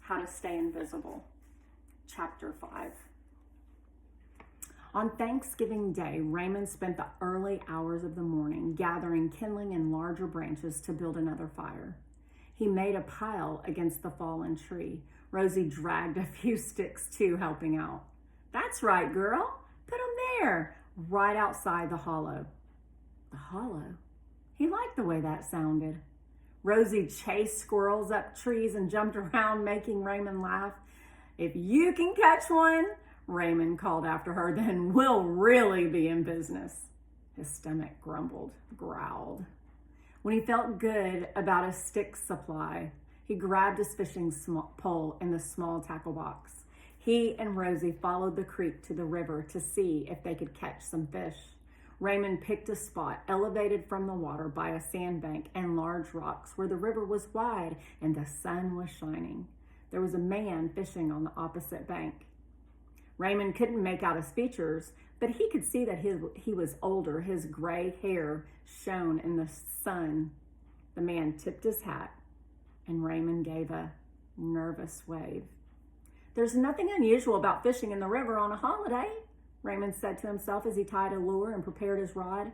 How to Stay Invisible, Chapter 5. On Thanksgiving Day, Raymond spent the early hours of the morning gathering kindling and larger branches to build another fire. He made a pile against the fallen tree. Rosie dragged a few sticks too, helping out. "That's right, girl. Put them there, right outside the hollow." The hollow? He liked the way that sounded. Rosie chased squirrels up trees and jumped around, making Raymond laugh. "If you can catch one," Raymond called after her, "then we'll really be in business." His stomach growled. When he felt good about his stick supply, he grabbed his fishing pole in the small tackle box. He and Rosie followed the creek to the river to see if they could catch some fish. Raymond picked a spot elevated from the water by a sandbank and large rocks where the river was wide and the sun was shining. There was a man fishing on the opposite bank. Raymond couldn't make out his features, but he could see that he was older. His gray hair shone in the sun. The man tipped his hat, and Raymond gave a nervous wave. "There's nothing unusual about fishing in the river on a holiday," Raymond said to himself as he tied a lure and prepared his rod.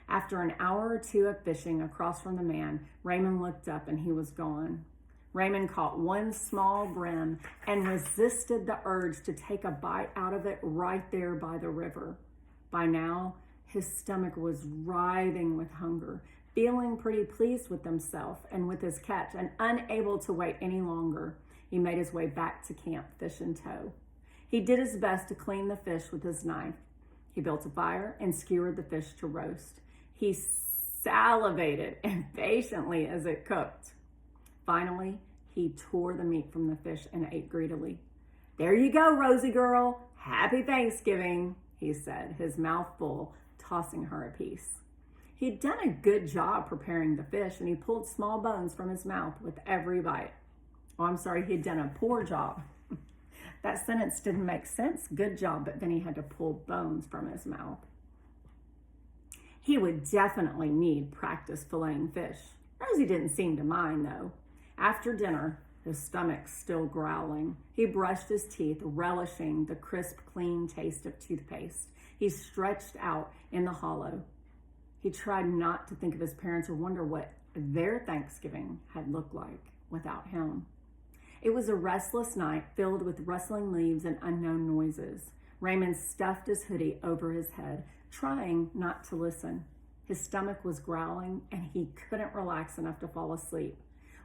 After an hour or two of fishing across from the man, Raymond looked up and he was gone. Raymond caught one small brim and resisted the urge to take a bite out of it right there by the river. By now, his stomach was writhing with hunger, feeling pretty pleased with himself and with his catch, and unable to wait any longer. He made his way back to camp, fish in tow. He did his best to clean the fish with his knife. He built a fire and skewered the fish to roast. He salivated impatiently as it cooked. Finally, he tore the meat from the fish and ate greedily. "There you go, Rosie girl. Happy Thanksgiving," he said, his mouth full, tossing her a piece. He'd done a good job preparing the fish, and he pulled small bones from his mouth with every bite. He'd done a poor job. That sentence didn't make sense. Good job, but then he had to pull bones from his mouth. He would definitely need practice filleting fish. Rosie didn't seem to mind, though. After dinner, his stomach still growling, he brushed his teeth, relishing the crisp, clean taste of toothpaste. He stretched out in the hollow. He tried not to think of his parents or wonder what their Thanksgiving had looked like without him. It was a restless night filled with rustling leaves and unknown noises. Raymond stuffed his hoodie over his head, trying not to listen. His stomach was growling, and he couldn't relax enough to fall asleep.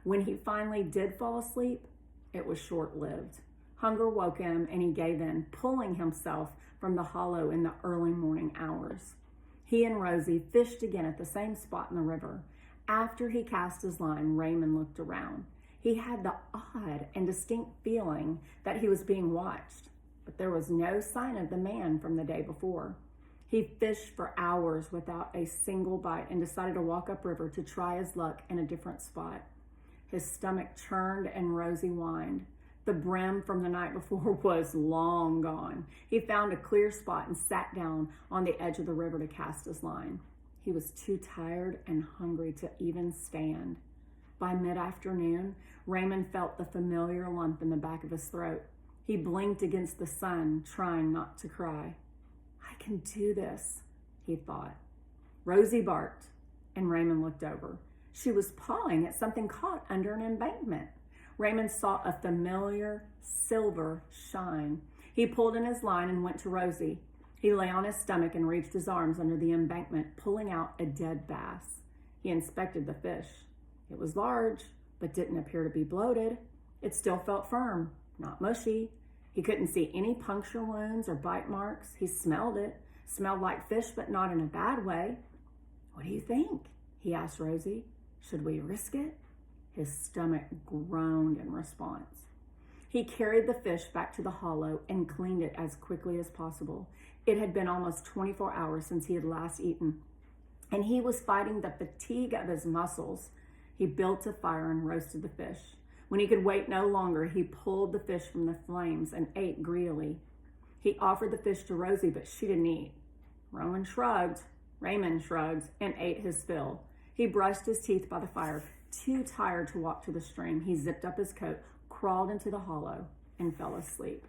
When he finally did fall asleep, it was short-lived. Hunger woke him, and he gave in, pulling himself from the hollow in the early morning hours. He and Rosie fished again at the same spot in the river. After he cast his line, Raymond looked around. He had the odd and distinct feeling that he was being watched, but there was no sign of the man from the day before. He fished for hours without a single bite and decided to walk upriver to try his luck in a different spot. His stomach churned and Rosie whined. The brim from the night before was long gone. He found a clear spot and sat down on the edge of the river to cast his line. He was too tired and hungry to even stand. By mid-afternoon, Raymond felt the familiar lump in the back of his throat. He blinked against the sun, trying not to cry. "I can do this," he thought. Rosie barked, and Raymond looked over. She was pawing at something caught under an embankment. Raymond saw a familiar silver shine. He pulled in his line and went to Rosie. He lay on his stomach and reached his arms under the embankment, pulling out a dead bass. He inspected the fish. It was large, but didn't appear to be bloated. It still felt firm, not mushy. He couldn't see any puncture wounds or bite marks. He smelled it. Smelled like fish, but not in a bad way. "What do you think?" he asked Rosie. "Should we risk it?" His stomach groaned in response. He carried the fish back to the hollow and cleaned it as quickly as possible. It had been almost 24 hours since he had last eaten, and he was fighting the fatigue of his muscles. He built a fire and roasted the fish. When he could wait no longer, he pulled the fish from the flames and ate greedily. He offered the fish to Rosie, but she didn't eat. Raymond shrugged, and ate his fill. He brushed his teeth by the fire. Too tired to walk to the stream, he zipped up his coat, crawled into the hollow and fell asleep.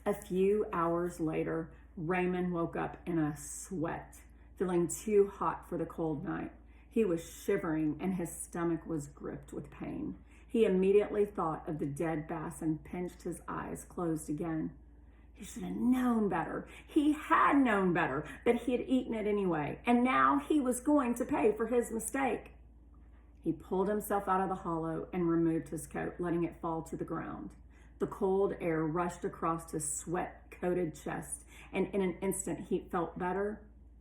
A few hours later, Raymond woke up in a sweat, feeling too hot for the cold night. He was shivering and his stomach was gripped with pain. He immediately thought of the dead bass and pinched his eyes closed again. He should have known better. He had known better, but he had eaten it anyway, and now he was going to pay for his mistake. He pulled himself out of the hollow and removed his coat, letting it fall to the ground. The cold air rushed across his sweat-coated chest, and in an instant he felt better,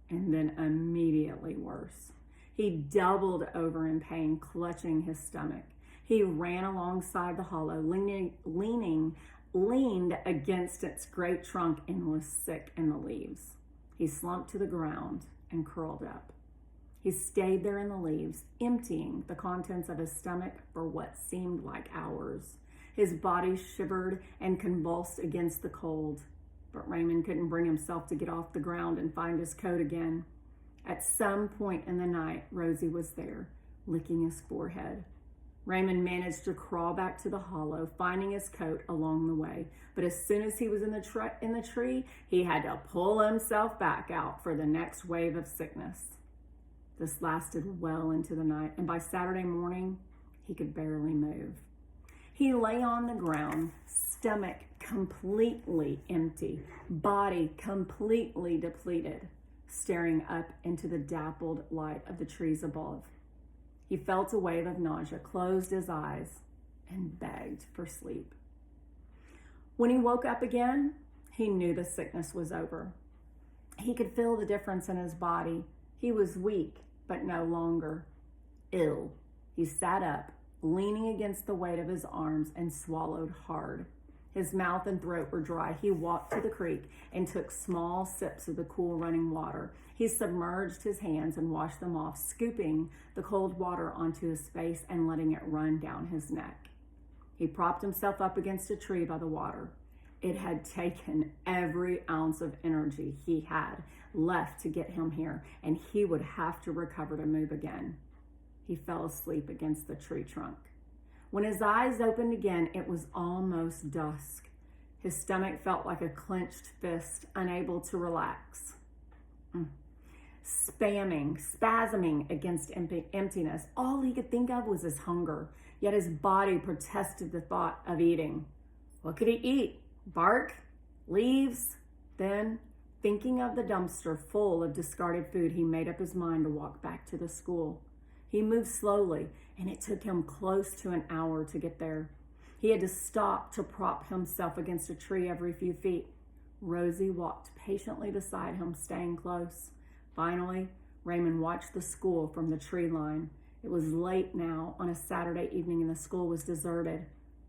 and then immediately worse. He doubled over in pain, clutching his stomach. He ran alongside the hollow, leaned against its great trunk, and was sick in the leaves. He slumped to the ground and curled up. He stayed there in the leaves, emptying the contents of his stomach for what seemed like hours. His body shivered and convulsed against the cold, but Raymond couldn't bring himself to get off the ground and find his coat again. At some point in the night, Rosie was there, licking his forehead. Raymond managed to crawl back to the hollow, finding his coat along the way. But as soon as he was in the tree, he had to pull himself back out for the next wave of sickness. This lasted well into the night, and by Saturday morning, he could barely move. He lay on the ground, stomach completely empty, body completely depleted, staring up into the dappled light of the trees above. He felt a wave of nausea, closed his eyes, and begged for sleep. When he woke up again, he knew the sickness was over. He could feel the difference in his body. He was weak, but no longer ill. He sat up, leaning against the weight of his arms, and swallowed hard. His mouth and throat were dry. He walked to the creek and took small sips of the cool running water. He submerged his hands and washed them off, scooping the cold water onto his face and letting it run down his neck. He propped himself up against a tree by the water. It had taken every ounce of energy he had left to get him here, and he would have to recover to move again. He fell asleep against the tree trunk. When his eyes opened again, it was almost dusk. His stomach felt like a clenched fist, unable to relax. Spasming against emptiness. All he could think of was his hunger, yet his body protested the thought of eating. What could he eat? Bark? Leaves? Then, thinking of the dumpster full of discarded food, he made up his mind to walk back to the school. He moved slowly, and it took him close to an hour to get there. He had to stop to prop himself against a tree every few feet. Rosie walked patiently beside him, staying close. Finally, Raymond watched the school from the tree line. It was late now on a Saturday evening, and the school was deserted.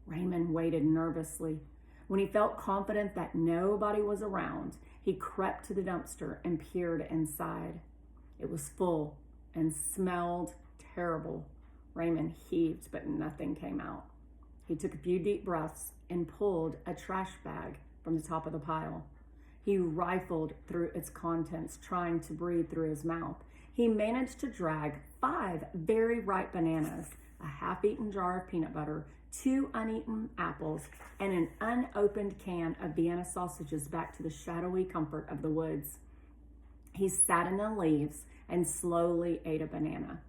Raymond waited nervously. When he felt confident that nobody was around, he crept to the dumpster and peered inside. It was full and smelled terrible. Raymond heaved, but nothing came out. He took a few deep breaths and pulled a trash bag from the top of the pile. He rifled through its contents, trying to breathe through his mouth. He managed to drag 5 very ripe bananas, a half-eaten jar of peanut butter, 2 uneaten apples, and an unopened can of Vienna sausages back to the shadowy comfort of the woods. He sat in the leaves and slowly ate a banana.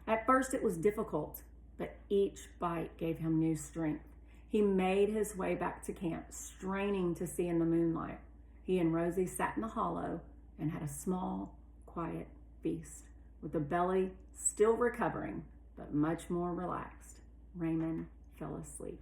At first it was difficult, but each bite gave him new strength. He made his way back to camp, straining to see in the moonlight. He and Rosie sat in the hollow and had a small, quiet feast. With the belly still recovering, but much more relaxed, Raymond fell asleep.